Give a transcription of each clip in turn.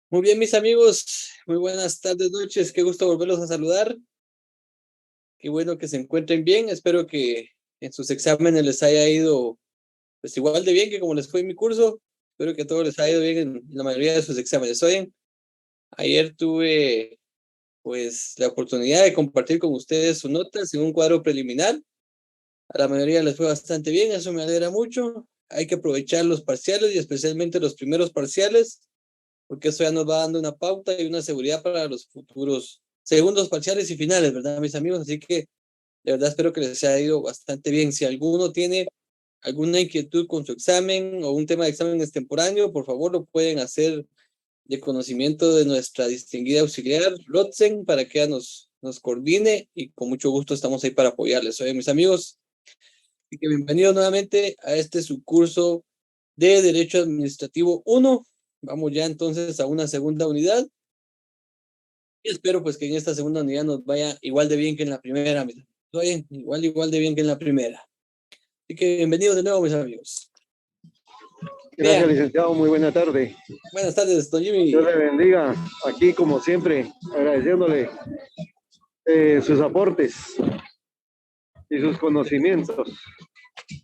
Muy bien, mis amigos, muy buenas tardes, noches, qué gusto volverlos a saludar, qué bueno que se encuentren bien, espero que en sus exámenes les haya ido pues igual de bien que como les fue en mi curso, espero que a todos les haya ido bien en la mayoría de sus exámenes. Oye, ayer tuve pues la oportunidad de compartir con ustedes sus notas en un cuadro preliminar, a la mayoría les fue bastante bien, eso me alegra mucho, hay que aprovechar los parciales y especialmente los primeros parciales porque eso ya nos va dando una pauta y una seguridad para los futuros segundos parciales y finales, ¿verdad, mis amigos? Así que de verdad espero que les haya ido bastante bien. Si alguno tiene alguna inquietud con su examen o un tema de examen extemporáneo, por favor lo pueden hacer de conocimiento de nuestra distinguida auxiliar, Rotzen, para que ella nos coordine y con mucho gusto estamos ahí para apoyarles. Oye, mis amigos, y que bienvenidos nuevamente a este su curso de Derecho Administrativo 1. Vamos ya entonces a una segunda unidad y espero pues que en esta segunda unidad nos vaya igual de bien que en la primera, mis amigos. Oye, igual de bien que en la primera. Así que bienvenidos de nuevo, mis amigos. Gracias, Vean, licenciado. Muy buena tarde. buenas tardes, don Dios Jimmy. le bendiga. Aquí, como siempre, agradeciéndole sus aportes y sus conocimientos.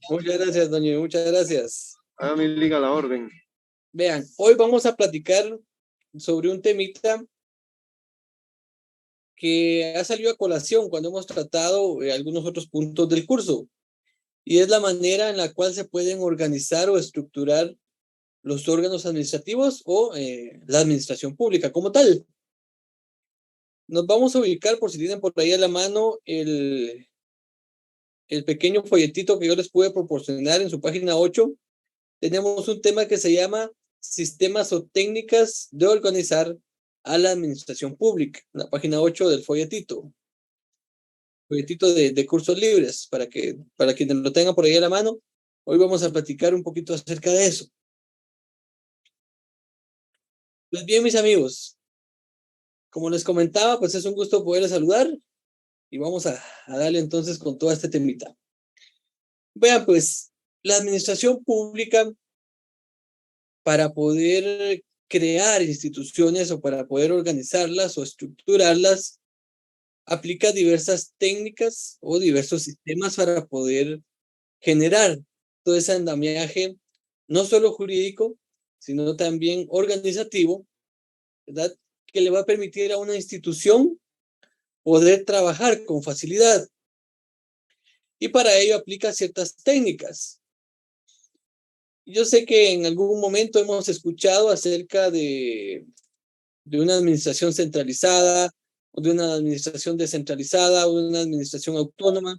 Muchas gracias, don Jimmy, muchas gracias. A mi liga la orden. Vean, hoy vamos a platicar sobre un temita que ha salido a colación cuando hemos tratado algunos otros puntos del curso, y es la manera en la cual se pueden organizar o estructurar los órganos administrativos o la administración pública como tal. Nos vamos a ubicar, por si tienen por ahí a la mano, el pequeño folletito que yo les pude proporcionar en su página 8. Tenemos un tema que se llama Sistemas o técnicas de organizar a la administración pública, en la página 8 del folletito de cursos libres, para quienes lo tengan por ahí a la mano. Hoy vamos a platicar un poquito acerca de eso. Pues bien, mis amigos, como les comentaba, pues es un gusto poderles saludar y vamos a darle entonces con todo este temita. Vean, pues, la administración pública, para poder crear instituciones o para poder organizarlas o estructurarlas, aplica diversas técnicas o diversos sistemas para poder generar todo ese andamiaje, no solo jurídico, sino también organizativo, ¿verdad? Que le va a permitir a una institución poder trabajar con facilidad. Y para ello aplica ciertas técnicas. Yo sé que en algún momento hemos escuchado acerca de una administración centralizada, o de una administración descentralizada, o de una administración autónoma.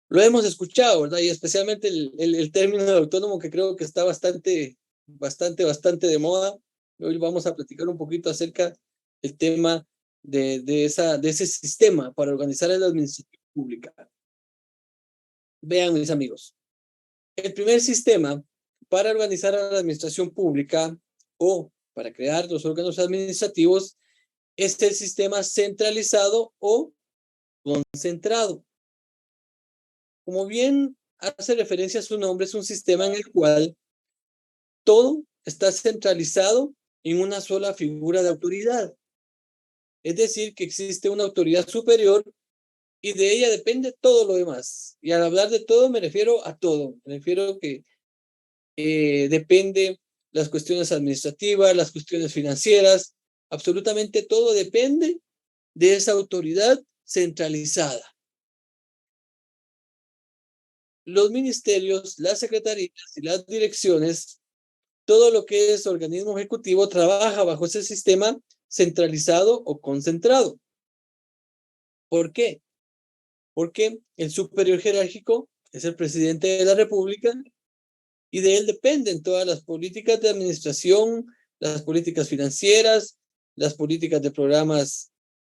Lo hemos escuchado, ¿verdad? Y especialmente el término de autónomo, que creo que está bastante de moda. Hoy vamos a platicar un poquito acerca del tema de ese sistema para organizar la administración pública. Vean, mis amigos, el primer sistema para organizar a la administración pública o para crear los órganos administrativos es el sistema centralizado o concentrado. Como bien hace referencia a su nombre, es un sistema en el cual todo está centralizado en una sola figura de autoridad. Es decir, que existe una autoridad superior y de ella depende todo lo demás. Y al hablar de todo me refiero a todo. Me refiero a que depende las cuestiones administrativas, las cuestiones financieras, absolutamente todo depende de esa autoridad centralizada. Los ministerios, las secretarías y las direcciones, todo lo que es organismo ejecutivo trabaja bajo ese sistema centralizado o concentrado. ¿Por qué? Porque el superior jerárquico es el presidente de la República y de él dependen todas las políticas de administración, las políticas financieras, las políticas de programas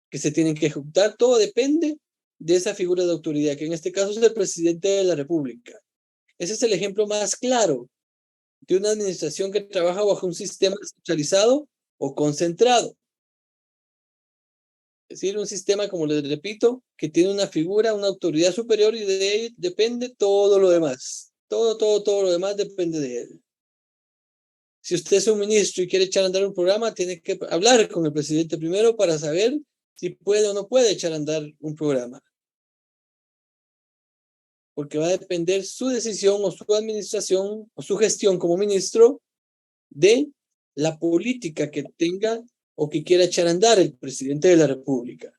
que se tienen que ejecutar, todo depende de esa figura de autoridad, que en este caso es el presidente de la República. Ese es el ejemplo más claro de una administración que trabaja bajo un sistema centralizado o concentrado. Es decir, un sistema, como les repito, que tiene una figura, una autoridad superior y de él depende todo lo demás. Todo lo demás depende de él. Si usted es un ministro y quiere echar a andar un programa, tiene que hablar con el presidente primero para saber si puede o no puede echar a andar un programa. Porque va a depender su decisión o su administración o su gestión como ministro de la política que tenga o que quiera echar a andar el presidente de la República.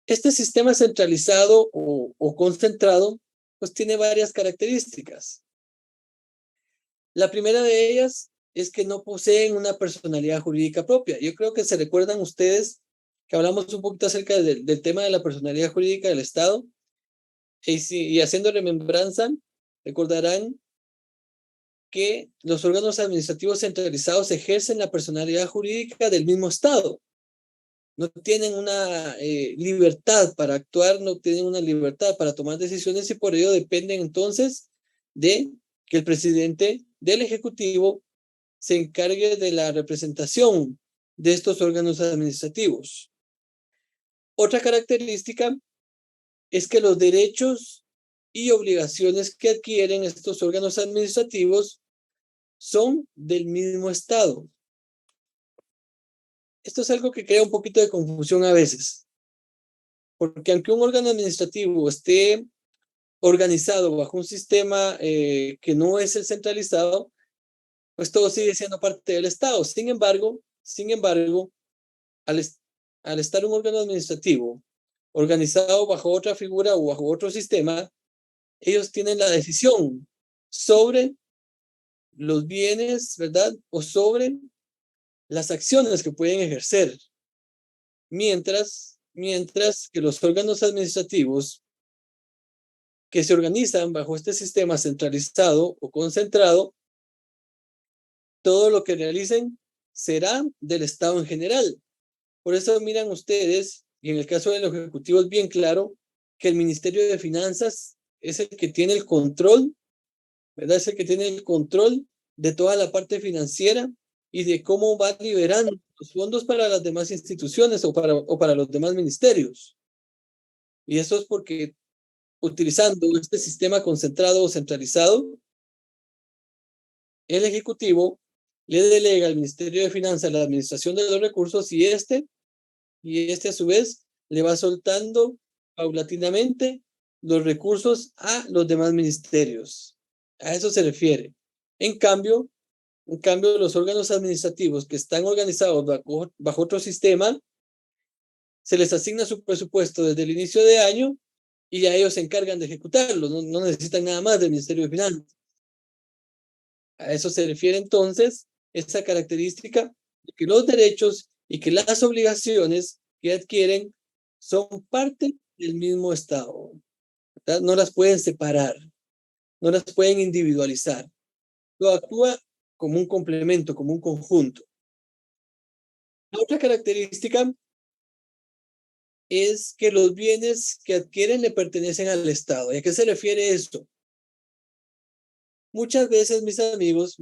Este sistema centralizado o concentrado, pues tiene varias características. La primera de ellas es que no poseen una personalidad jurídica propia. Yo creo que se recuerdan ustedes que hablamos un poquito acerca del tema de la personalidad jurídica del Estado, y haciendo remembranza, recordarán que los órganos administrativos centralizados ejercen la personalidad jurídica del mismo Estado. No tienen una libertad para actuar, no tienen una libertad para tomar decisiones y por ello dependen entonces de que el presidente del Ejecutivo se encargue de la representación de estos órganos administrativos. Otra característica es que los derechos y obligaciones que adquieren estos órganos administrativos son del mismo Estado. Esto es algo que crea un poquito de confusión a veces, porque aunque un órgano administrativo esté organizado bajo un sistema que no es el centralizado, pues todo sigue siendo parte del Estado. Sin embargo, al estar un órgano administrativo organizado bajo otra figura o bajo otro sistema, ellos tienen la decisión sobre los bienes, ¿verdad? O sobre las acciones que pueden ejercer. Mientras que los órganos administrativos que se organizan bajo este sistema centralizado o concentrado, todo lo que realicen será del Estado en general. Por eso miran ustedes, y en el caso del Ejecutivo es bien claro, que el Ministerio de Finanzas es el que tiene el control, ¿verdad? Es el que tiene el control de toda la parte financiera y de cómo va liberando los fondos para las demás instituciones o para los demás ministerios. Y eso es porque utilizando este sistema concentrado o centralizado, el Ejecutivo le delega al Ministerio de Finanzas la administración de los recursos y este a su vez le va soltando paulatinamente los recursos a los demás ministerios. A eso se refiere. En cambio, los órganos administrativos que están organizados bajo otro sistema, se les asigna su presupuesto desde el inicio de año y ya ellos se encargan de ejecutarlo, no necesitan nada más del Ministerio de Finanzas. A eso se refiere entonces esa característica de que los derechos y que las obligaciones que adquieren son parte del mismo Estado, ¿verdad? No las pueden separar, no las pueden individualizar. Todo actúa como un complemento, como un conjunto. La otra característica es que los bienes que adquieren le pertenecen al Estado. ¿Y a qué se refiere esto? Muchas veces, mis amigos,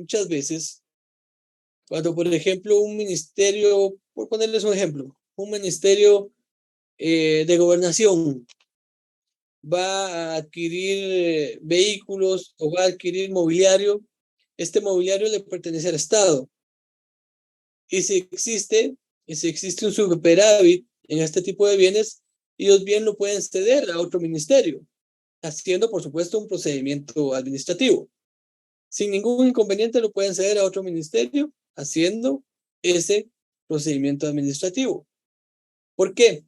cuando, por ejemplo, un ministerio, por ponerles un ejemplo, un ministerio de gobernación va a adquirir vehículos o va a adquirir mobiliario, este mobiliario le pertenece al Estado. Y si existe un superávit en este tipo de bienes, ellos bien lo pueden ceder a otro ministerio, haciendo, por supuesto, un procedimiento administrativo. Sin ningún inconveniente lo pueden ceder a otro ministerio, haciendo ese procedimiento administrativo. ¿Por qué?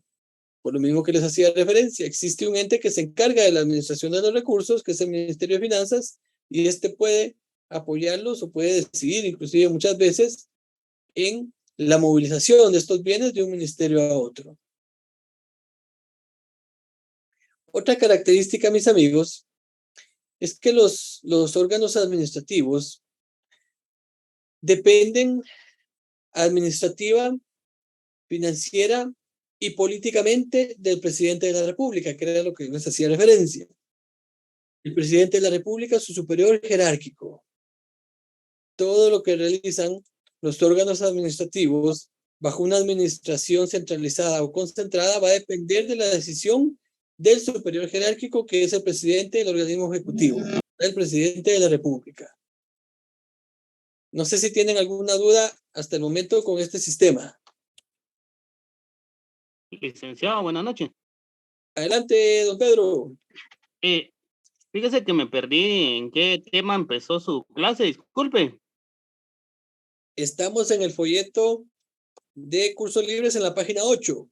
Por lo mismo que les hacía referencia, existe un ente que se encarga de la administración de los recursos, que es el Ministerio de Finanzas, y este puede apoyarlos o puede decidir, inclusive muchas veces, en la movilización de estos bienes de un ministerio a otro. Otra característica, mis amigos, es que los órganos administrativos dependen administrativa, financiera y políticamente del presidente de la República, que era lo que les hacía referencia. El presidente de la República es su superior jerárquico. Todo lo que realizan los órganos administrativos bajo una administración centralizada o concentrada va a depender de la decisión del superior jerárquico, que es el presidente del organismo ejecutivo, el presidente de la República. No sé si tienen alguna duda hasta el momento con este sistema. Licenciado, buenas noches. Adelante, don Pedro. Eh, Fíjese que me perdí en qué tema empezó su clase, disculpe. Estamos en el folleto de cursos libres en la página 8.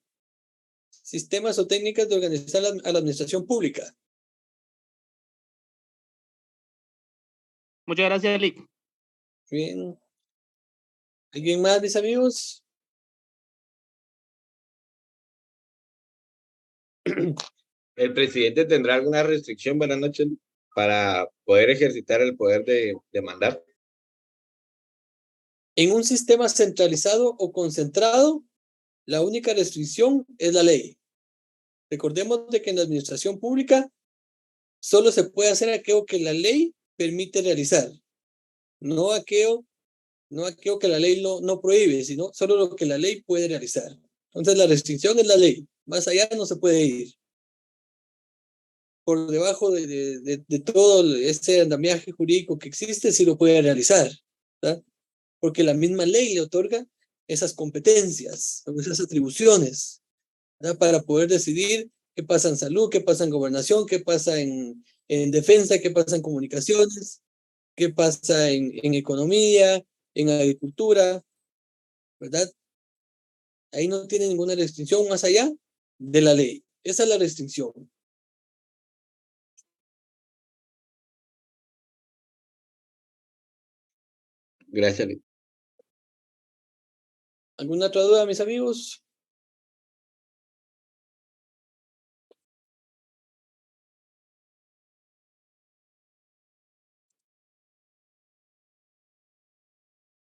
Sistemas o técnicas de organizar a la administración pública. Muchas gracias, Lick. Bien. ¿Alguien más, mis amigos? ¿El presidente tendrá alguna restricción, buenas noches, para poder ejercitar el poder de mandar? En un sistema centralizado o concentrado, la única restricción es la ley. Recordemos de que en la administración pública solo se puede hacer aquello que la ley permite realizar, no aquello que la ley no prohíbe, sino solo lo que la ley puede realizar. Entonces la restricción es la ley, más allá no se puede ir. Por debajo de todo ese andamiaje jurídico que existe, sí lo puede realizar, ¿verdad? Porque la misma ley le otorga esas competencias, esas atribuciones, ¿verdad? Para poder decidir qué pasa en salud, qué pasa en gobernación, qué pasa en defensa, qué pasa en comunicaciones, qué pasa en economía, en agricultura, ¿verdad? Ahí no tiene ninguna restricción más allá de la ley. Esa es la restricción. Gracias. ¿Alguna otra duda, mis amigos?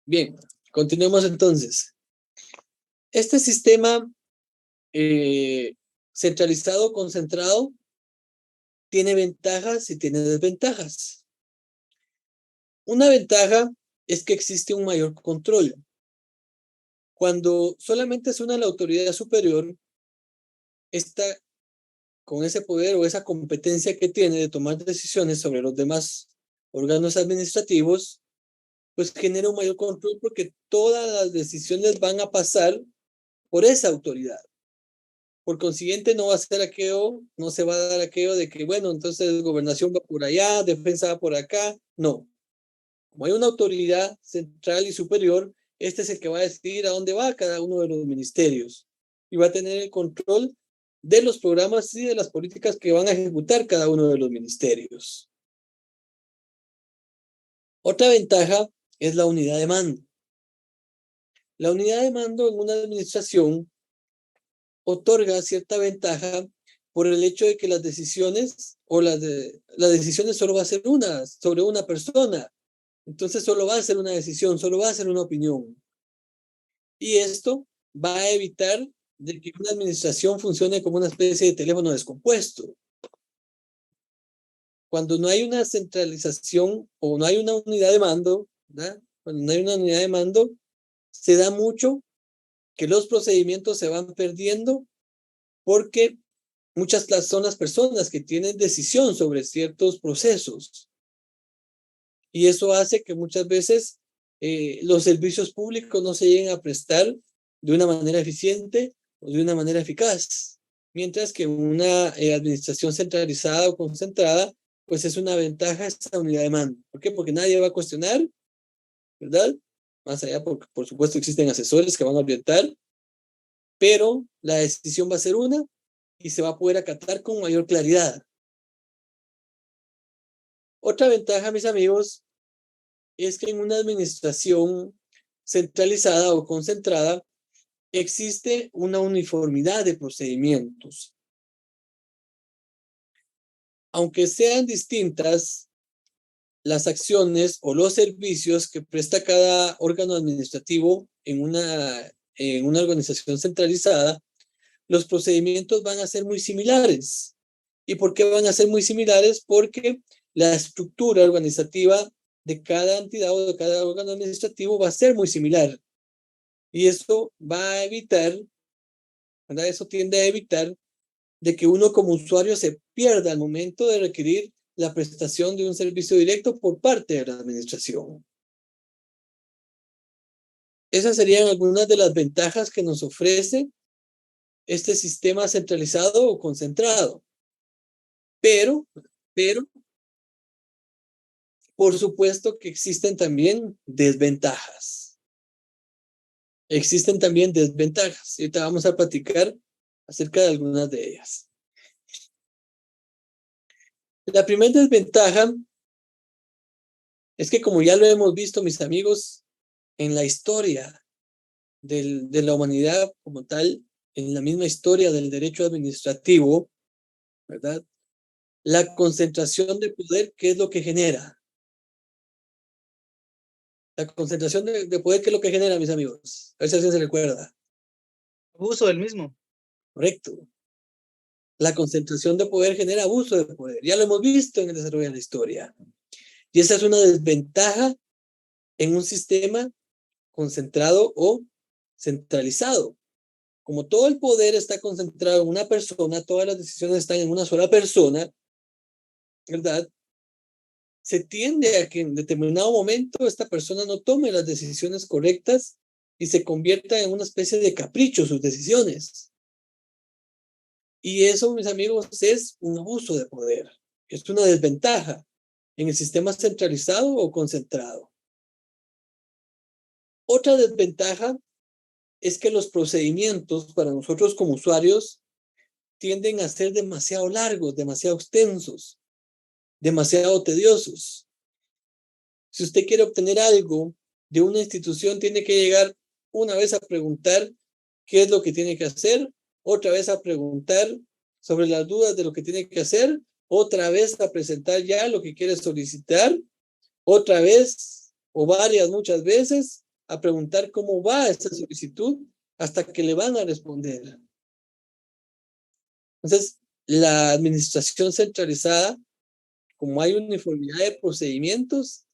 Bien, continuemos entonces. Este sistema centralizado, concentrado, tiene ventajas y tiene desventajas. Una ventaja es que existe un mayor control. Cuando solamente es una la autoridad superior, está con ese poder o esa competencia que tiene de tomar decisiones sobre los demás órganos administrativos, pues genera un mayor control porque todas las decisiones van a pasar por esa autoridad. Por consiguiente, no va a ser aquello, no se va a dar aquello de que, bueno, entonces gobernación va por allá, defensa va por acá. No. Como hay una autoridad central y superior, este es el que va a decidir a dónde va cada uno de los ministerios y va a tener el control de los programas y de las políticas que van a ejecutar cada uno de los ministerios. Otra ventaja es la unidad de mando. La unidad de mando en una administración otorga cierta ventaja por el hecho de que las decisiones o las decisiones solo va a ser una sobre una persona. Entonces solo va a ser una decisión, solo va a ser una opinión. Y esto va a evitar de que una administración funcione como una especie de teléfono descompuesto. Cuando no hay una centralización o no hay una unidad de mando, ¿verdad? Cuando no hay una unidad de mando, se da mucho que los procedimientos se van perdiendo porque muchas son las personas que tienen decisión sobre ciertos procesos. Y eso hace que muchas veces los servicios públicos no se lleguen a prestar de una manera eficiente o de una manera eficaz. Mientras que una administración centralizada o concentrada, pues es una ventaja esta unidad de mando. ¿Por qué? Porque nadie va a cuestionar, ¿verdad? Más allá, porque por supuesto existen asesores que van a orientar, pero la decisión va a ser una y se va a poder acatar con mayor claridad. Otra ventaja, mis amigos, es que en una administración centralizada o concentrada existe una uniformidad de procedimientos. Aunque sean distintas las acciones o los servicios que presta cada órgano administrativo en una organización centralizada, los procedimientos van a ser muy similares. ¿Y por qué van a ser muy similares? Porque la estructura organizativa de cada entidad o de cada órgano administrativo va a ser muy similar. Y eso va a evitar, ¿verdad? Eso tiende a evitar de que uno como usuario se pierda al momento de requerir la prestación de un servicio directo por parte de la administración. Esas serían algunas de las ventajas que nos ofrece este sistema centralizado o concentrado. Pero, por supuesto que existen también desventajas. Existen también desventajas. Y ahorita vamos a platicar acerca de algunas de ellas. La primera desventaja es que, como ya lo hemos visto, mis amigos, en la historia de la humanidad como tal, en la misma historia del derecho administrativo, ¿verdad? La concentración de poder, ¿qué es lo que genera? La concentración de poder, ¿qué es lo que genera, mis amigos? A ver si alguien se recuerda. Abuso del mismo. Correcto. La concentración de poder genera abuso de poder. Ya lo hemos visto en el desarrollo de la historia. Y esa es una desventaja en un sistema concentrado o centralizado. Como todo el poder está concentrado en una persona, todas las decisiones están en una sola persona, ¿verdad? Se tiende a que en determinado momento esta persona no tome las decisiones correctas y se convierta en una especie de capricho sus decisiones. Y eso, mis amigos, es un abuso de poder. Es una desventaja en el sistema centralizado o concentrado. Otra desventaja es que los procedimientos para nosotros como usuarios tienden a ser demasiado largos, demasiado extensos, demasiado tediosos. Si usted quiere obtener algo de una institución, tiene que llegar una vez a preguntar qué es lo que tiene que hacer, otra vez a preguntar sobre las dudas de lo que tiene que hacer, otra vez a presentar ya lo que quiere solicitar, otra vez o muchas veces a preguntar cómo va esta solicitud hasta que le van a responder. Entonces, la administración centralizada, como hay uniformidad de procedimientos,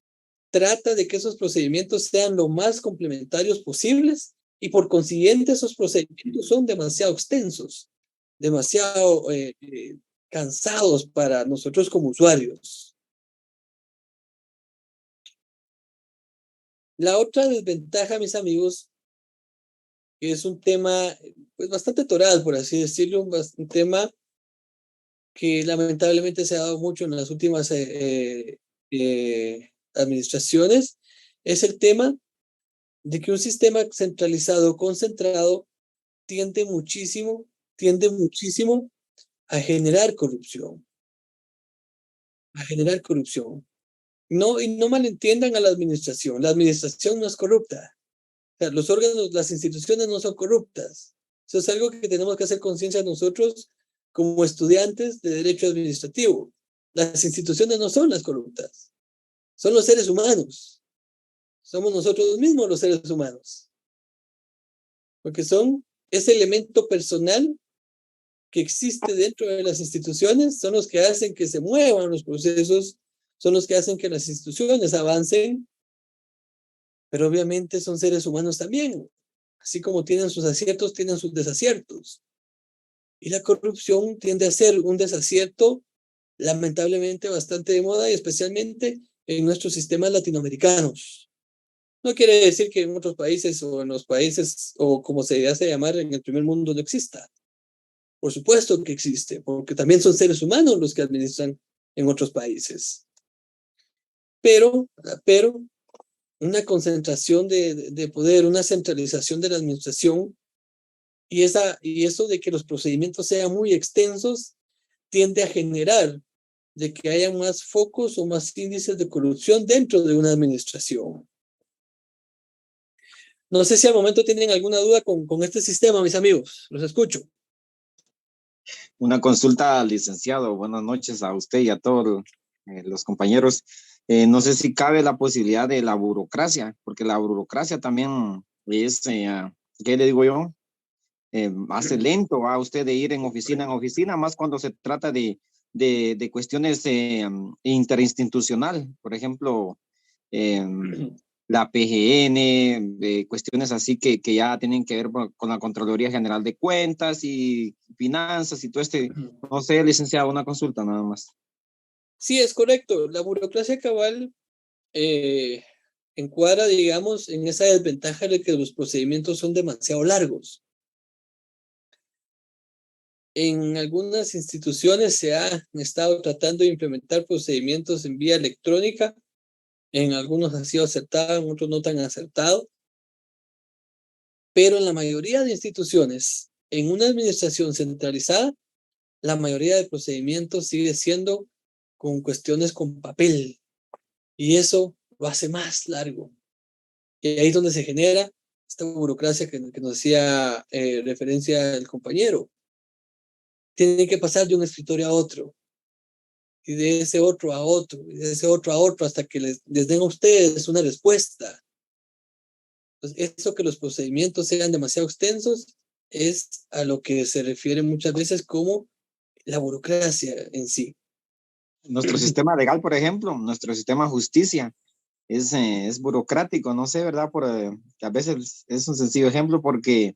trata de que esos procedimientos sean lo más complementarios posibles y por consiguiente esos procedimientos son demasiado extensos, demasiado cansados para nosotros como usuarios. La otra desventaja, mis amigos, es un tema pues, bastante toral, por así decirlo, un tema que lamentablemente se ha dado mucho en las últimas administraciones, es el tema de que un sistema centralizado, concentrado, tiende muchísimo a generar corrupción. No, y no malentiendan a la administración no es corrupta. O sea, los órganos, las instituciones no son corruptas. Eso es algo que tenemos que hacer conciencia nosotros como estudiantes de derecho administrativo. Las instituciones no son las corruptas, son los seres humanos. Somos nosotros mismos los seres humanos. Porque son ese elemento personal que existe dentro de las instituciones, son los que hacen que se muevan los procesos, son los que hacen que las instituciones avancen, pero obviamente son seres humanos también. Así como tienen sus aciertos, tienen sus desaciertos. Y la corrupción tiende a ser un desacierto lamentablemente bastante de moda y especialmente en nuestros sistemas latinoamericanos. No quiere decir que en otros países o en los países o como se hace llamar en el primer mundo no exista. Por supuesto que existe, porque también son seres humanos los que administran en otros países. Pero una concentración de poder, una centralización de la administración y eso de que los procedimientos sean muy extensos tiende a generar de que haya más focos o más índices de corrupción dentro de una administración. No sé si al momento tienen alguna duda con este sistema, mis amigos. Los escucho. Una consulta al licenciado. Buenas noches a usted y a todos los compañeros. No sé si cabe la posibilidad de la burocracia, porque la burocracia también es, ¿qué le digo yo? Hace lento a usted de ir en oficina, más cuando se trata de cuestiones interinstitucional, por ejemplo, la PGN, cuestiones así que ya tienen que ver con la Contraloría General de Cuentas y Finanzas y todo no sé, licenciado, una consulta nada más. Sí, es correcto. La burocracia cabal, en encuadra, digamos, en esa desventaja de que los procedimientos son demasiado largos. En algunas instituciones se han estado tratando de implementar procedimientos en vía electrónica. En algunos ha sido acertado, en otros no tan acertado. Pero en la mayoría de instituciones, en una administración centralizada, la mayoría de procedimientos sigue siendo con cuestiones con papel. Y eso lo hace más largo. Y ahí es donde se genera esta burocracia que nos hacía referencia el compañero. Tiene que pasar de un escritorio a otro, y de ese otro a otro, y de ese otro a otro, hasta que les den a ustedes una respuesta. Entonces, eso que los procedimientos sean demasiado extensos es a lo que se refiere muchas veces como la burocracia en sí. Nuestro sistema legal, por ejemplo, nuestro sistema de justicia es burocrático, no sé, ¿verdad? Que a veces es un sencillo ejemplo porque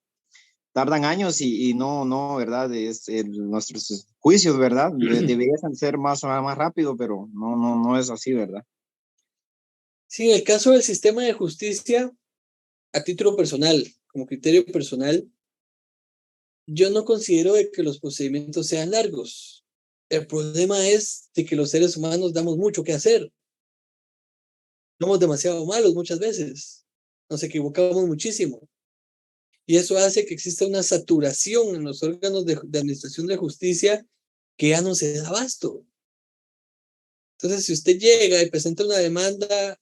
tardan años y no, ¿verdad? Nuestros juicios, ¿verdad? Deberían ser más rápido, pero no es así, ¿verdad? Sí, en el caso del sistema de justicia, a título personal, como criterio personal, yo no considero de que los procedimientos sean largos. El problema es de que los seres humanos damos mucho que hacer. Somos demasiado malos muchas veces. Nos equivocamos muchísimo. Y eso hace que exista una saturación en los órganos de administración de justicia que ya no se da abasto. Entonces, si usted llega y presenta una demanda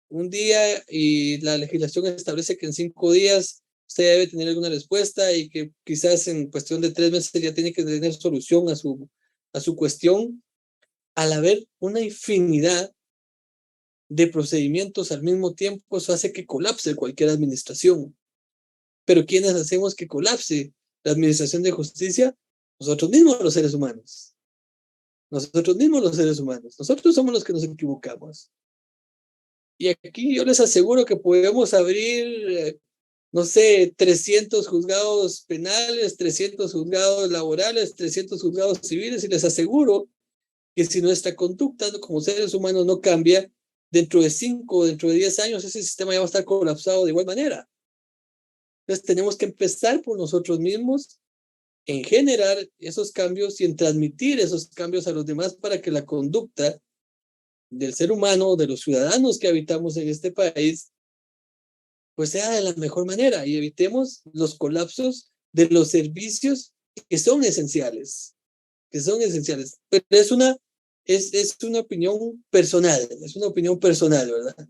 un día y la legislación establece que en 5 días usted debe tener alguna respuesta y que quizás en cuestión de 3 meses ya tiene que tener solución a su cuestión, al haber una infinidad de procedimientos al mismo tiempo, eso hace que colapse cualquier administración. Pero ¿quiénes hacemos que colapse la administración de justicia? Nosotros mismos los seres humanos. Nosotros mismos los seres humanos. Nosotros somos los que nos equivocamos. Y aquí yo les aseguro que podemos abrir, no sé, 300 juzgados penales, 300 juzgados laborales, 300 juzgados civiles, y les aseguro que si nuestra conducta como seres humanos no cambia, dentro de 5, dentro de 10 años, ese sistema ya va a estar colapsado de igual manera. Entonces tenemos que empezar por nosotros mismos en generar esos cambios y en transmitir esos cambios a los demás para que la conducta del ser humano, de los ciudadanos que habitamos en este país, pues sea de la mejor manera y evitemos los colapsos de los servicios que son esenciales, Pero es una opinión personal, ¿verdad?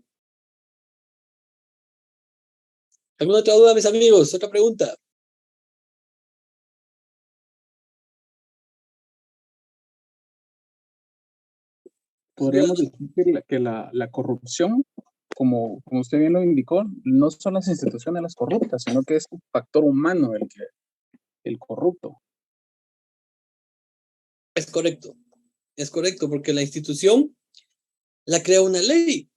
¿Alguna otra duda, mis amigos? ¿Otra pregunta? Podríamos decir que la corrupción, como usted bien lo indicó, no son las instituciones las corruptas, sino que es un factor humano el corrupto. Es correcto, porque la institución la crea una ley.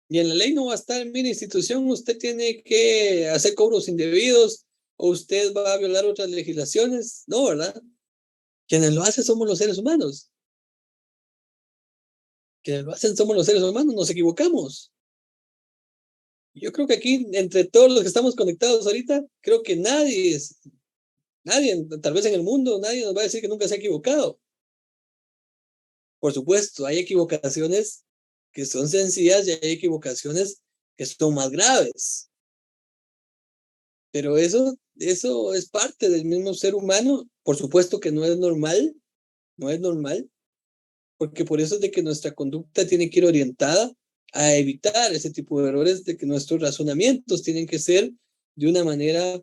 Y en la ley no va a estar, mire, institución, usted tiene que hacer cobros indebidos o usted va a violar otras legislaciones. No, ¿verdad? Quienes lo hacen somos los seres humanos. Quienes lo hacen somos los seres humanos, nos equivocamos. Yo creo que aquí, entre todos los que estamos conectados ahorita, creo que nadie, tal vez en el mundo, nadie nos va a decir que nunca se ha equivocado. Por supuesto, hay equivocaciones que son sencillas y hay equivocaciones que son más graves. Pero eso es parte del mismo ser humano. Por supuesto que no es normal, porque por eso es de que nuestra conducta tiene que ir orientada a evitar ese tipo de errores, de que nuestros razonamientos tienen que ser de una manera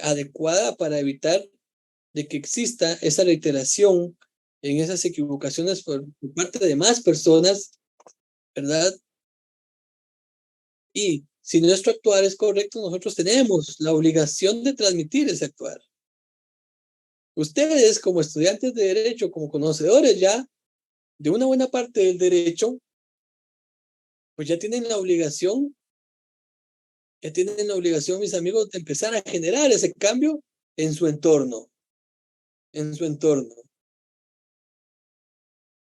adecuada para evitar de que exista esa reiteración en esas equivocaciones por parte de más personas, ¿verdad? Y si nuestro actuar es correcto, nosotros tenemos la obligación de transmitir ese actuar. Ustedes, como estudiantes de derecho, como conocedores ya de una buena parte del derecho, pues ya tienen la obligación, mis amigos, de empezar a generar ese cambio en su entorno,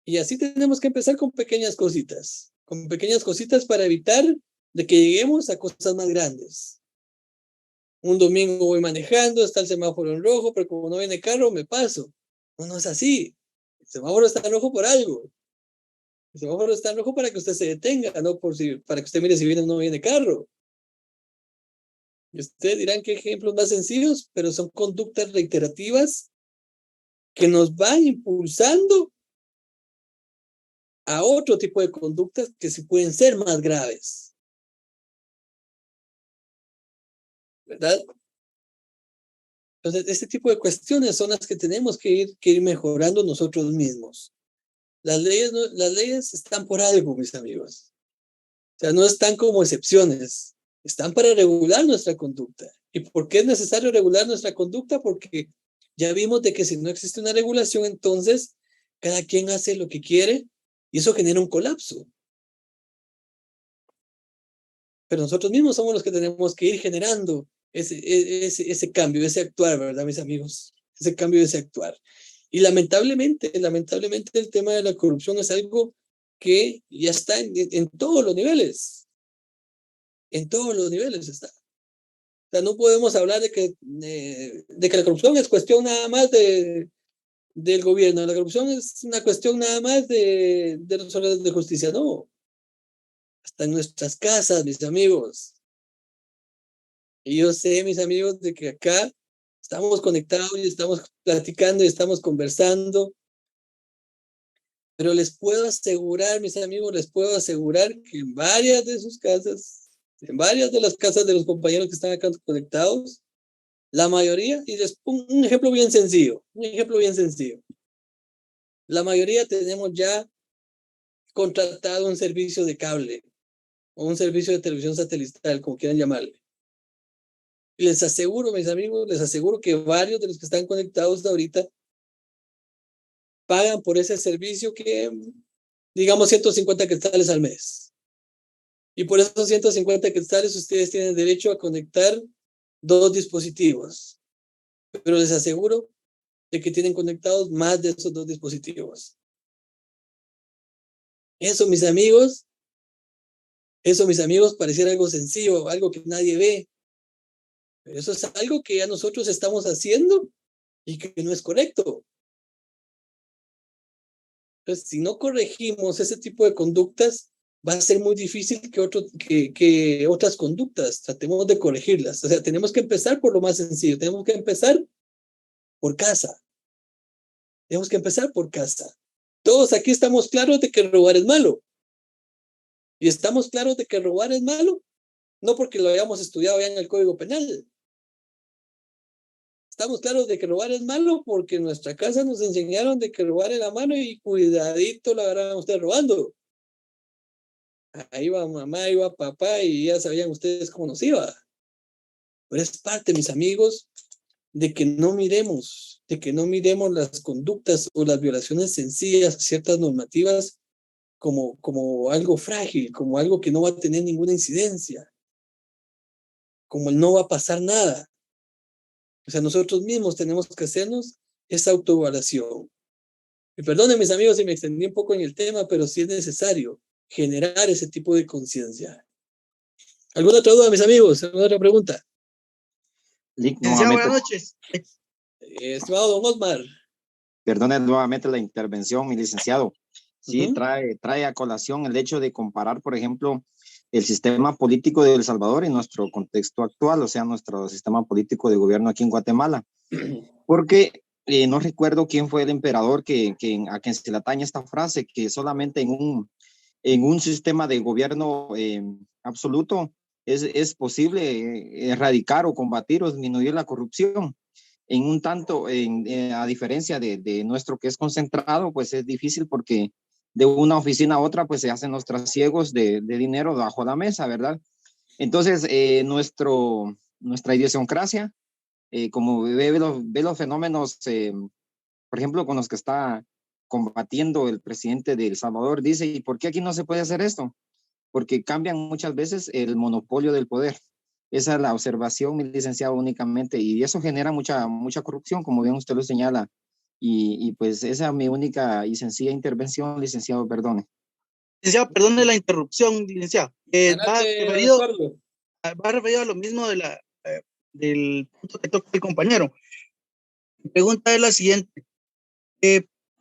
Y así tenemos que empezar con pequeñas cositas para evitar de que lleguemos a cosas más grandes. Un domingo voy manejando, está el semáforo en rojo, pero como no viene carro, me paso. No, no es así. El semáforo está en rojo por algo. El semáforo está en rojo para que usted se detenga, no para que usted mire si viene o no viene carro. Y ustedes dirán que ejemplos más sencillos, pero son conductas reiterativas que nos van impulsando a otro tipo de conductas que sí pueden ser más graves. ¿Verdad? Entonces, este tipo de cuestiones son las que tenemos que ir mejorando nosotros mismos. Las leyes están por algo, mis amigos. O sea, no están como excepciones, están para regular nuestra conducta. ¿Y por qué es necesario regular nuestra conducta? Porque ya vimos de que si no existe una regulación, entonces cada quien hace lo que quiere y eso genera un colapso. Pero nosotros mismos somos los que tenemos que ir generando ese cambio, ese actuar, ¿verdad, mis amigos? Ese cambio, ese actuar. Y lamentablemente el tema de la corrupción es algo que ya está en todos los niveles. En todos los niveles está. O sea, no podemos hablar de que la corrupción es cuestión nada más del gobierno. La corrupción es una cuestión nada más de los órganos de justicia. No. Hasta en nuestras casas, mis amigos. Y yo sé, mis amigos, de que acá estamos conectados y estamos platicando y estamos conversando. Pero les puedo asegurar, mis amigos, les puedo asegurar que en varias de sus casas, en varias de las casas de los compañeros que están acá conectados, la mayoría, y les pongo un ejemplo bien sencillo, la mayoría tenemos ya contratado un servicio de cable o un servicio de televisión satelital, como quieran llamarle. Y les aseguro, mis amigos, les aseguro que varios de los que están conectados ahorita pagan por ese servicio que, digamos, 150 quetzales al mes. Y por esos 150 quetzales ustedes tienen derecho a conectar 2 dispositivos. Pero les aseguro de que tienen conectados más de esos 2 dispositivos. Eso, mis amigos, pareciera algo sencillo, algo que nadie ve. Pero eso es algo que ya nosotros estamos haciendo y que no es correcto. Entonces, si no corregimos ese tipo de conductas, va a ser muy difícil que otras conductas tratemos de corregirlas. O sea, tenemos que empezar por lo más sencillo. Tenemos que empezar por casa. Tenemos que empezar por casa. Todos aquí estamos claros de que robar es malo. Y estamos claros de que robar es malo, no porque lo hayamos estudiado ya en el Código Penal. Estamos claros de que robar es malo porque en nuestra casa nos enseñaron de que robar era malo y cuidadito la verán ustedes robando. Ahí va mamá, ahí va papá y ya sabían ustedes cómo nos iba. Pero es parte, mis amigos, de que no miremos las conductas o las violaciones sencillas a ciertas normativas como algo frágil, como algo que no va a tener ninguna incidencia, como el no va a pasar nada. O sea, nosotros mismos tenemos que hacernos esa autoevaluación. Y perdonen, mis amigos, si me extendí un poco en el tema, pero sí es necesario generar ese tipo de conciencia. ¿Alguna otra duda, mis amigos? ¿Alguna otra pregunta? Buenas noches. Estimado don Osmar. Perdone nuevamente la intervención, mi licenciado. Sí, trae a colación el hecho de comparar, por ejemplo, el sistema político de El Salvador en nuestro contexto actual, o sea, nuestro sistema político de gobierno aquí en Guatemala. Porque no recuerdo quién fue el emperador a quien se le atañe esta frase, que solamente en un sistema de gobierno absoluto es posible erradicar o combatir o disminuir la corrupción. En un tanto, a diferencia de nuestro que es concentrado, pues es difícil porque de una oficina a otra, pues se hacen los trasiegos de dinero bajo la mesa, ¿verdad? Entonces, nuestra idiosincrasia, como ve los fenómenos, por ejemplo, con los que está combatiendo el presidente de El Salvador, dice, ¿y por qué aquí no se puede hacer esto? Porque cambian muchas veces el monopolio del poder. Esa es la observación, mi licenciado, únicamente, y eso genera mucha corrupción, como bien usted lo señala, y pues esa es mi única y sencilla intervención, licenciado, perdone. Licenciado, perdone la interrupción, licenciado. Adelante, don Eduardo. Va referido a lo mismo del punto que toca el compañero. Mi pregunta es la siguiente.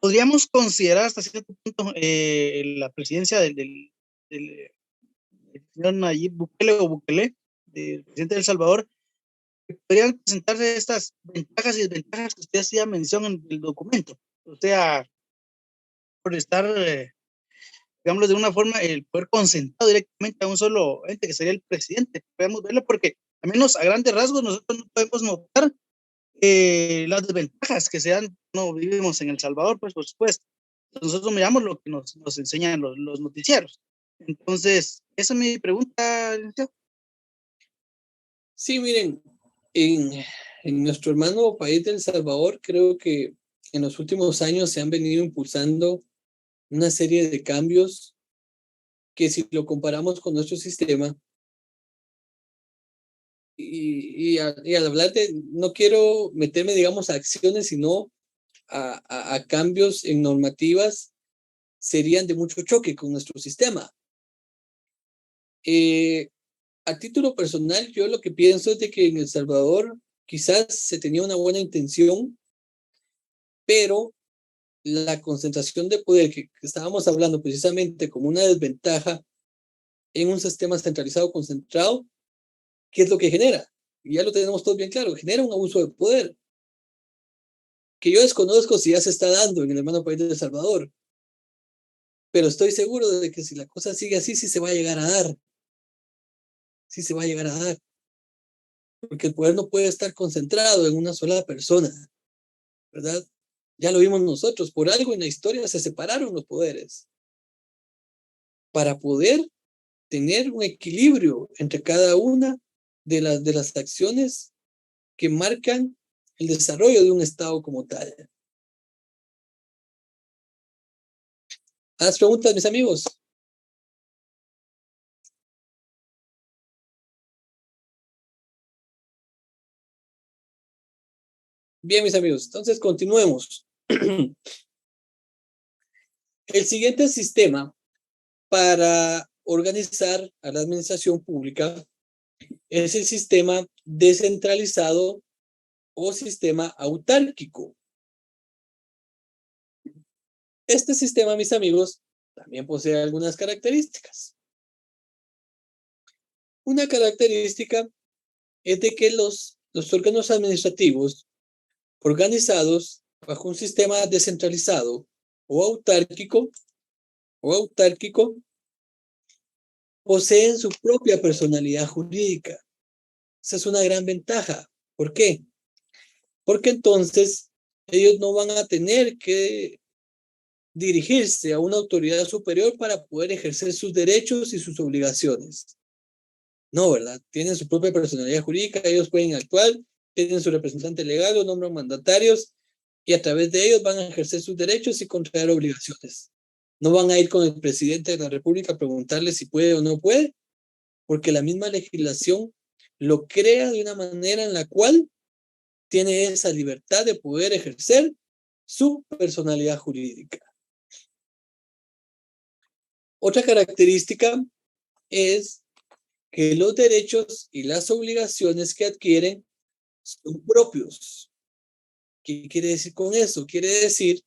¿Podríamos considerar hasta cierto punto la presidencia del señor Nayib Bukele o Bukele, del presidente de El Salvador, que podrían presentarse estas ventajas y desventajas que usted hacía mención en el documento? O sea, por estar, digamos, de una forma, el poder concentrado directamente a un solo ente, que sería el presidente. Podemos verlo porque, al menos a grandes rasgos, nosotros no podemos notar las desventajas que se dan. No vivimos en El Salvador, pues, por supuesto. Nosotros miramos lo que nos enseñan los noticieros. Entonces, esa es mi pregunta, licenciado. Sí, miren, en nuestro hermano país de El Salvador, creo que en los últimos años se han venido impulsando una serie de cambios que, si lo comparamos con nuestro sistema, y al hablar de, no quiero meterme, digamos, a acciones, sino a cambios en normativas, serían de mucho choque con nuestro sistema. A título personal, yo lo que pienso es de que en El Salvador quizás se tenía una buena intención, pero la concentración de poder que estábamos hablando precisamente como una desventaja en un sistema centralizado concentrado, ¿qué es lo que genera? Y ya lo tenemos todo bien claro, genera un abuso de poder, que yo desconozco si ya se está dando en el hermano país de El Salvador, pero estoy seguro de que si la cosa sigue así, sí se va a llegar a dar. Sí se va a llegar a dar. Porque el poder no puede estar concentrado en una sola persona, ¿verdad? Ya lo vimos nosotros, por algo en la historia se separaron los poderes, para poder tener un equilibrio entre cada una de las acciones que marcan el desarrollo de un Estado como tal. ¿Haz preguntas, mis amigos? Bien, mis amigos, entonces continuemos. El siguiente sistema para organizar a la administración pública es el sistema descentralizado o sistema autárquico. Este sistema, mis amigos, también posee algunas características. Una característica es de que los órganos administrativos organizados bajo un sistema descentralizado o autárquico poseen su propia personalidad jurídica. Esa es una gran ventaja. ¿Por qué? Porque entonces ellos no van a tener que dirigirse a una autoridad superior para poder ejercer sus derechos y sus obligaciones. No, ¿verdad? Tienen su propia personalidad jurídica, ellos pueden actuar, tienen su representante legal, o nombran mandatarios, y a través de ellos van a ejercer sus derechos y contraer obligaciones. No van a ir con el presidente de la República a preguntarle si puede o no puede, porque la misma legislación lo crea de una manera en la cual tiene esa libertad de poder ejercer su personalidad jurídica. Otra característica es que los derechos y las obligaciones que adquieren son propios. ¿Qué quiere decir con eso? Quiere decir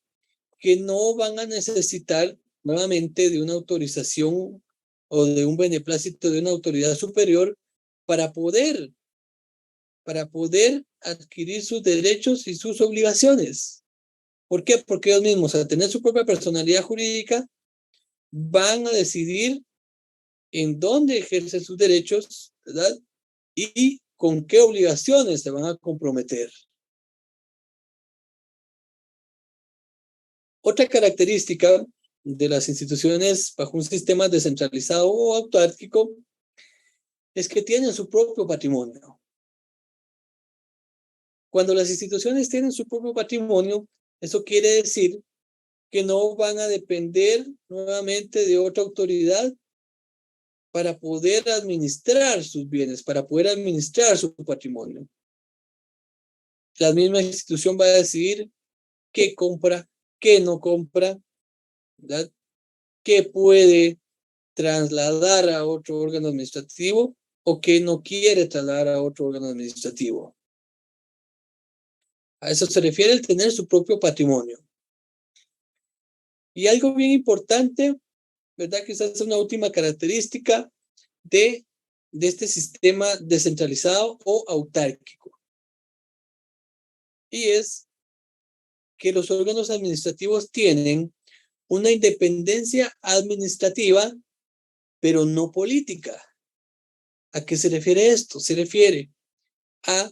que no van a necesitar nuevamente de una autorización o de un beneplácito de una autoridad superior para poder adquirir sus derechos y sus obligaciones. ¿Por qué? Porque ellos mismos, al tener su propia personalidad jurídica, van a decidir en dónde ejercen sus derechos, ¿verdad? Y con qué obligaciones se van a comprometer. Otra característica de las instituciones bajo un sistema descentralizado o autárquico es que tienen su propio patrimonio. Cuando las instituciones tienen su propio patrimonio, eso quiere decir que no van a depender nuevamente de otra autoridad para poder administrar sus bienes, para poder administrar su patrimonio. La misma institución va a decidir qué compra, qué no compra, ¿verdad? Qué puede trasladar a otro órgano administrativo o que no quiere trasladar a otro órgano administrativo. A eso se refiere el tener su propio patrimonio. Y algo bien importante, ¿verdad? Quizás es una última característica de este sistema descentralizado o autárquico. Y es que los órganos administrativos tienen una independencia administrativa, pero no política. ¿A qué se refiere esto? Se refiere a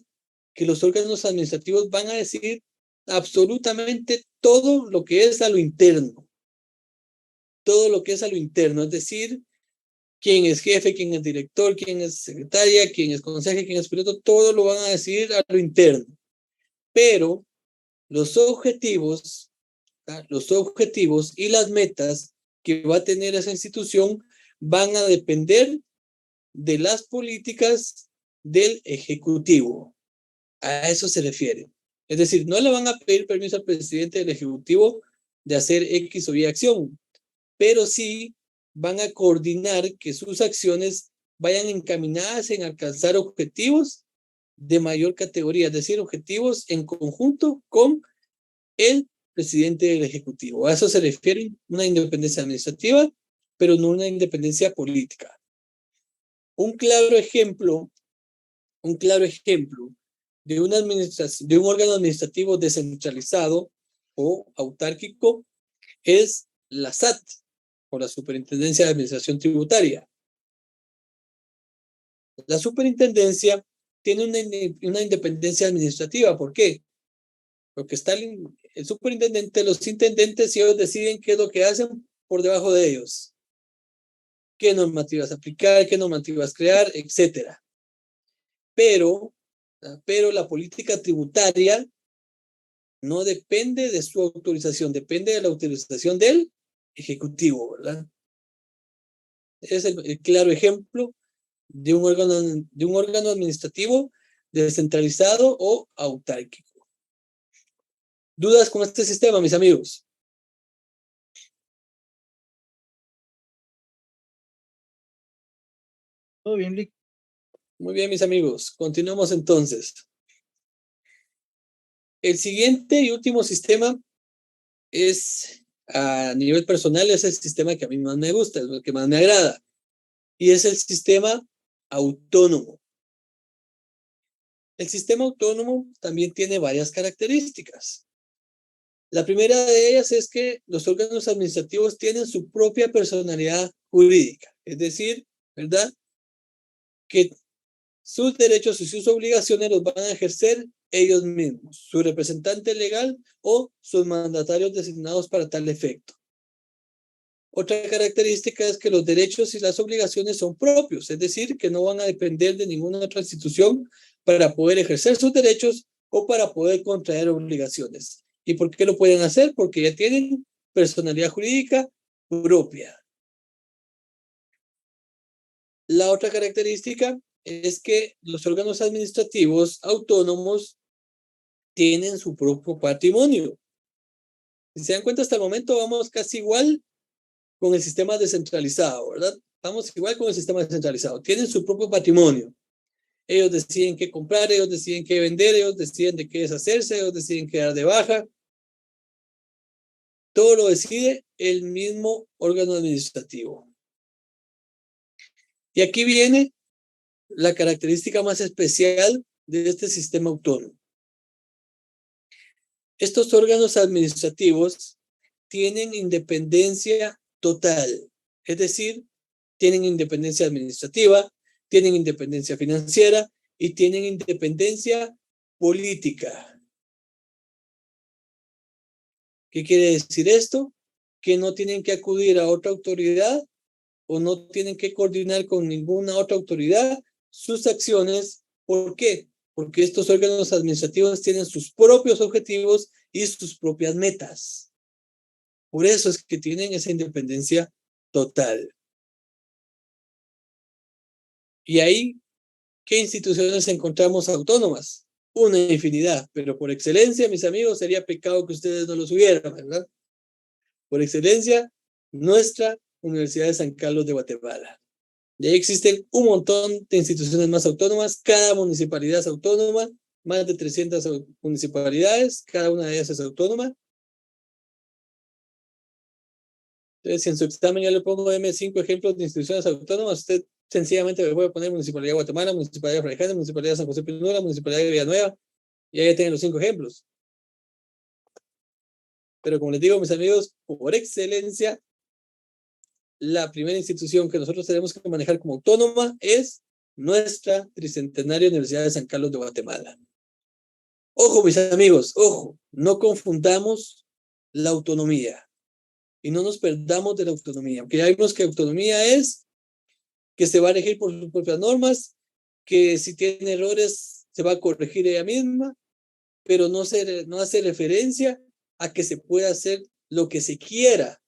que los órganos administrativos van a decidir absolutamente todo lo que es a lo interno. Todo lo que es a lo interno, es decir, quién es jefe, quién es director, quién es secretaria, quién es consejero, quién es piloto, todo lo van a decidir a lo interno. Pero los objetivos y las metas que va a tener esa institución van a depender de las políticas del Ejecutivo. A eso se refiere. Es decir, no le van a pedir permiso al presidente del Ejecutivo de hacer X o Y acción, pero sí van a coordinar que sus acciones vayan encaminadas en alcanzar objetivos de mayor categoría, es decir, objetivos en conjunto con el presidente del Ejecutivo. A eso se refiere una independencia administrativa, pero no una independencia política. Un claro ejemplo de una administración, de un órgano administrativo descentralizado o autárquico es la SAT, o la Superintendencia de Administración Tributaria. La superintendencia tiene una independencia administrativa. ¿Por qué? Porque está el superintendente, los intendentes, y ellos deciden qué es lo que hacen por debajo de ellos. Qué normativas aplicar, qué normativas crear, etc. Pero la política tributaria no depende de su autorización, depende de la autorización del Ejecutivo, ¿verdad? Es el claro ejemplo de un órgano administrativo descentralizado o autárquico. ¿Dudas con este sistema, mis amigos? Todo bien, Lick. Muy bien, mis amigos. Continuamos entonces. El siguiente y último sistema es, a nivel personal, es el sistema que a mí más me gusta, es el que más me agrada. Y es el sistema autónomo. El sistema autónomo también tiene varias características. La primera de ellas es que los órganos administrativos tienen su propia personalidad jurídica, es decir, ¿verdad? Que sus derechos y sus obligaciones los van a ejercer ellos mismos, su representante legal o sus mandatarios designados para tal efecto. Otra característica es que los derechos y las obligaciones son propios, es decir, que no van a depender de ninguna otra institución para poder ejercer sus derechos o para poder contraer obligaciones. ¿Y por qué lo pueden hacer? Porque ya tienen personalidad jurídica propia. La otra característica es que los órganos administrativos autónomos tienen su propio patrimonio. Si se dan cuenta, hasta el momento vamos casi igual con el sistema descentralizado, ¿verdad? Vamos igual con el sistema descentralizado. Tienen su propio patrimonio. Ellos deciden qué comprar, ellos deciden qué vender, ellos deciden de qué deshacerse, ellos deciden qué dar de baja. Todo lo decide el mismo órgano administrativo. Y aquí viene la característica más especial de este sistema autónomo. Estos órganos administrativos tienen independencia total, es decir, tienen independencia administrativa, tienen independencia financiera y tienen independencia política. ¿Qué quiere decir esto? Que no tienen que acudir a otra autoridad o no tienen que coordinar con ninguna otra autoridad sus acciones. ¿Por qué? Porque estos órganos administrativos tienen sus propios objetivos y sus propias metas. Por eso es que tienen esa independencia total. Y ahí, ¿qué instituciones encontramos autónomas? Una infinidad, pero por excelencia, mis amigos, sería pecado que ustedes no los hubieran, ¿verdad? Por excelencia, nuestra Universidad de San Carlos de Guatemala. Y ahí existen un montón de instituciones más autónomas, cada municipalidad es autónoma, más de 300 municipalidades, cada una de ellas es autónoma. Entonces, si en su examen ya le pongo M5 ejemplos de instituciones autónomas, usted sencillamente me puede poner Municipalidad de Guatemala, Municipalidad de Fraijanes, Municipalidad de San José Pinula, Municipalidad de Villanueva, y ahí ya tienen los 5 ejemplos. Pero como les digo, mis amigos, por excelencia, la primera institución que nosotros tenemos que manejar como autónoma es nuestra tricentenaria Universidad de San Carlos de Guatemala. Ojo, mis amigos, ojo, no confundamos la autonomía y no nos perdamos de la autonomía, porque ya vimos que autonomía es que se va a regir por sus propias normas, que si tiene errores se va a corregir ella misma, pero no hace referencia a que se pueda hacer lo que se quiera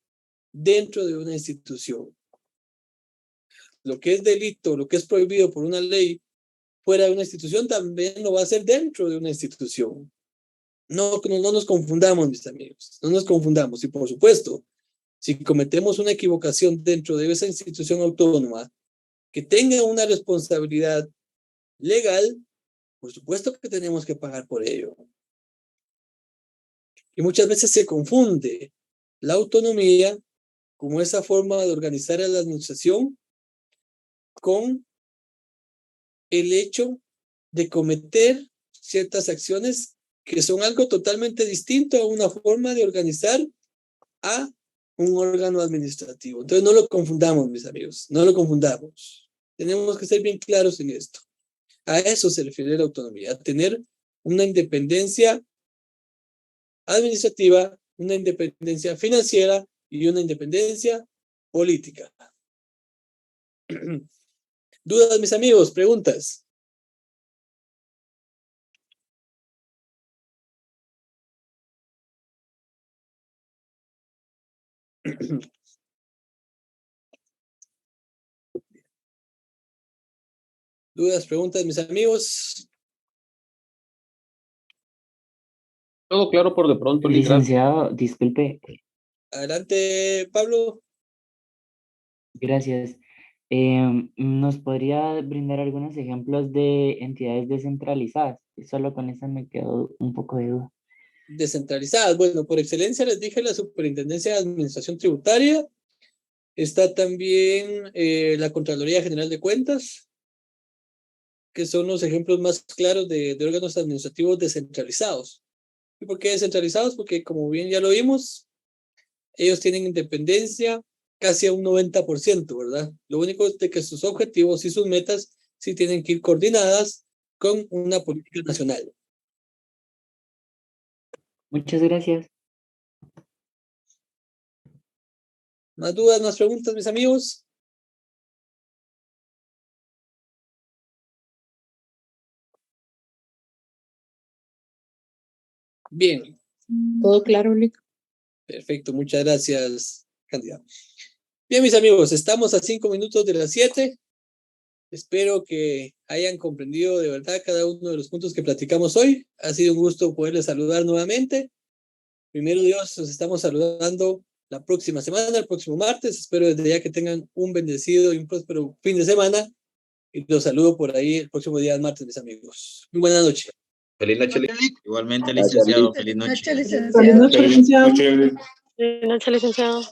dentro de una institución. Lo que es delito, lo que es prohibido por una ley fuera de una institución, también lo va a hacer dentro de una institución. No nos confundamos, mis amigos, no nos confundamos. Y por supuesto, si cometemos una equivocación dentro de esa institución autónoma que tenga una responsabilidad legal, por supuesto que tenemos que pagar por ello. Y muchas veces se confunde la autonomía como esa forma de organizar a la administración con el hecho de cometer ciertas acciones que son algo totalmente distinto a una forma de organizar a un órgano administrativo. Entonces no lo confundamos, mis amigos, no lo confundamos. Tenemos que ser bien claros en esto. A eso se refiere la autonomía, a tener una independencia administrativa, una independencia financiera y una independencia política. ¿Dudas, mis amigos? ¿Preguntas? ¿Dudas, preguntas, mis amigos? Todo claro por de pronto, Lee, gracias. Licenciado, disculpe, Adelante, Pablo. gracias. ¿Nos podría brindar algunos ejemplos de entidades descentralizadas? Solo con eso me quedó un poco de duda. Descentralizadas. Bueno, por excelencia les dije la Superintendencia de Administración Tributaria. Está también la Contraloría General de Cuentas, que son los ejemplos más claros de órganos administrativos descentralizados. ¿Y por qué descentralizados? Porque, como bien ya lo vimos, ellos tienen independencia casi a un 90%, ¿verdad? Lo único es de que sus objetivos y sus metas sí tienen que ir coordinadas con una política nacional. Muchas gracias. ¿Más dudas, más preguntas, mis amigos? Bien. Todo claro, Lic. Perfecto, muchas gracias, candidato. Bien, mis amigos, estamos a 5 minutos de las 7. Espero que hayan comprendido de verdad cada uno de los puntos que platicamos hoy. Ha sido un gusto poderles saludar nuevamente. Primero Dios, nos estamos saludando la próxima semana, el próximo martes. Espero desde ya que tengan un bendecido y un próspero fin de semana. Y los saludo por ahí el próximo día, martes, mis amigos. Muy buena noche. Feliz noche. Igualmente, licenciado. Feliz noche. Feliz noche, licenciado. Feliz noche, licenciado.